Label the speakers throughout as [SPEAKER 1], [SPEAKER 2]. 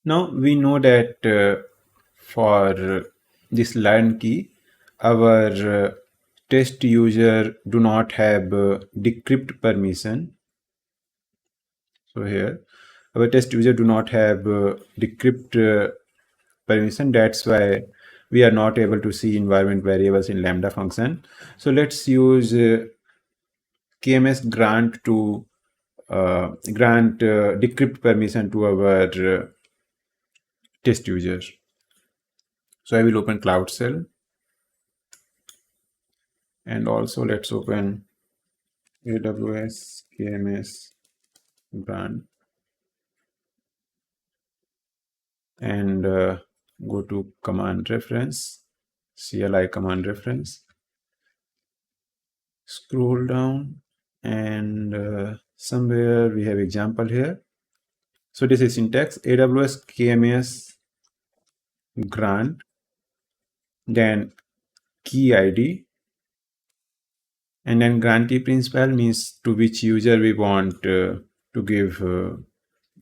[SPEAKER 1] Now we know that for this line key, our test user do not have decrypt permission. So here, our test user do not have decrypt permission. That's why we are not able to see environment variables in Lambda function. So let's use KMS grant to grant decrypt permission to our test user. So I will open Cloud Shell, and also let's open AWS KMS grant and go to command reference, CLI command reference. Scroll down and somewhere we have example here. So this is syntax: AWS KMS grant, then key ID, and then grantee principal means to which user we want to give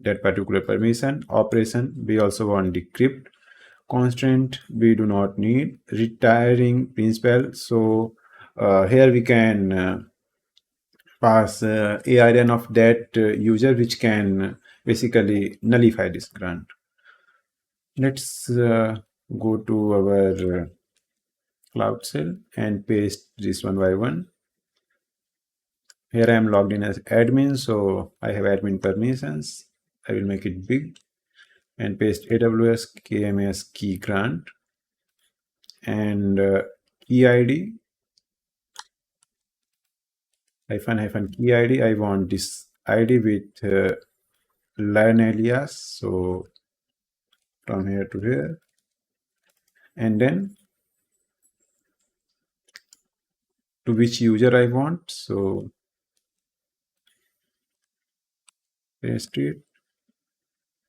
[SPEAKER 1] that particular permission. Operation, we also want decrypt. Constraint, we do not need. Retiring principal, so here we can pass ARN of that user, which can basically nullify this grant. Let's go to our Cloud Shell and paste this one by one. Here I am logged in as admin, so I have admin permissions. I will make it big and paste AWS KMS key grant and key ID hyphen key ID. I want this ID with line alias, so from here to here, and then to which user I want, so paste it,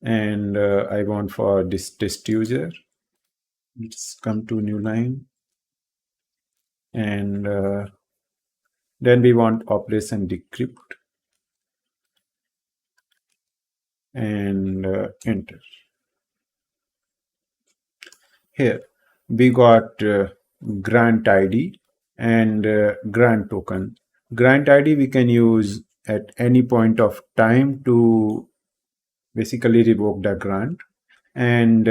[SPEAKER 1] and I want for this test user. Let's come to new line, and then we want operation decrypt, and enter. Here we got grant ID and grant token. Grant ID we can use at any point of time to basically revoke the grant, and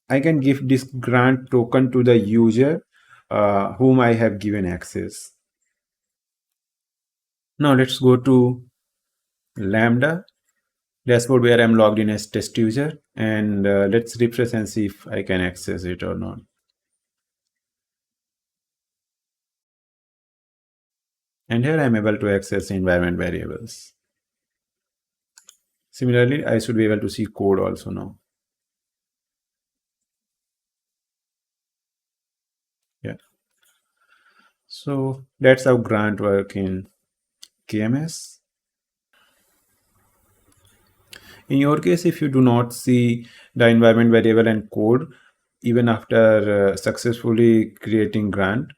[SPEAKER 1] I can give this grant token to the user whom I have given access. Now let's go to Lambda dashboard where I'm logged in as test user, and let's refresh and see if I can access it or not. And here I'm able to access environment variables. Similarly, I should be able to see code also now. Yeah. So that's how grant work in KMS. In your case, if you do not see the environment variable and code, even after successfully creating grant,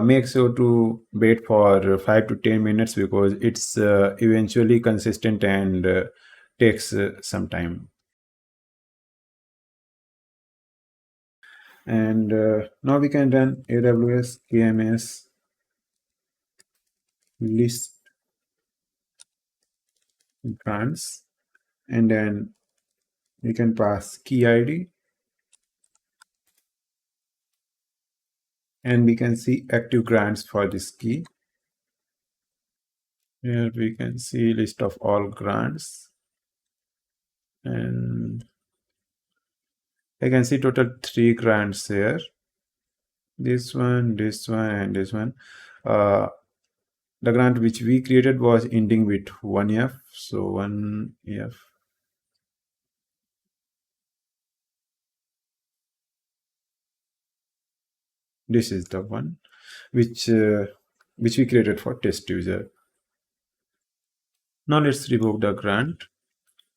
[SPEAKER 1] make sure to wait for 5 to 10 minutes because it's eventually consistent and takes some time. And now we can run AWS KMS list grants, and then we can pass key ID, and we can see active grants for this key. Here we can see list of all grants, and I can see total 3 grants here. This one, and this one. The grant which we created was ending with 1F, so 1F. This is the one which we created for test user. Now let's revoke the grant.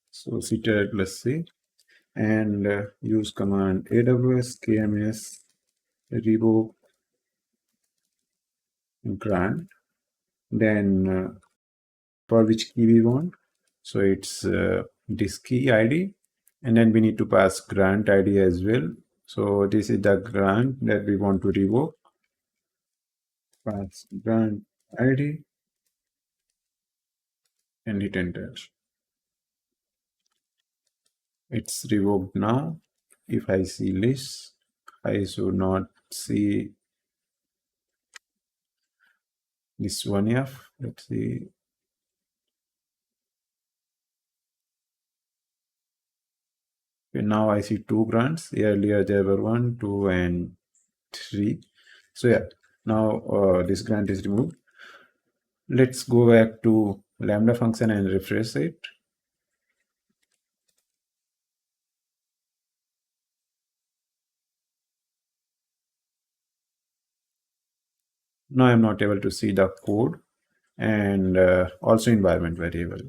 [SPEAKER 1] So ctr plus c and use command AWS KMS revoke grant. Then for which key we want. So it's this key ID, And then we need to pass grant ID as well. So this is the grant that we want to revoke. Pass grant ID and hit enter. It's revoked now. If I see list, I should not see this one F. Let's see. Okay, now I see 2 grants. Earlier there were 1, 2, and 3. So yeah, now this grant is removed. Let's go back to Lambda function and refresh it. Now I'm not able to see the code and also environment variable.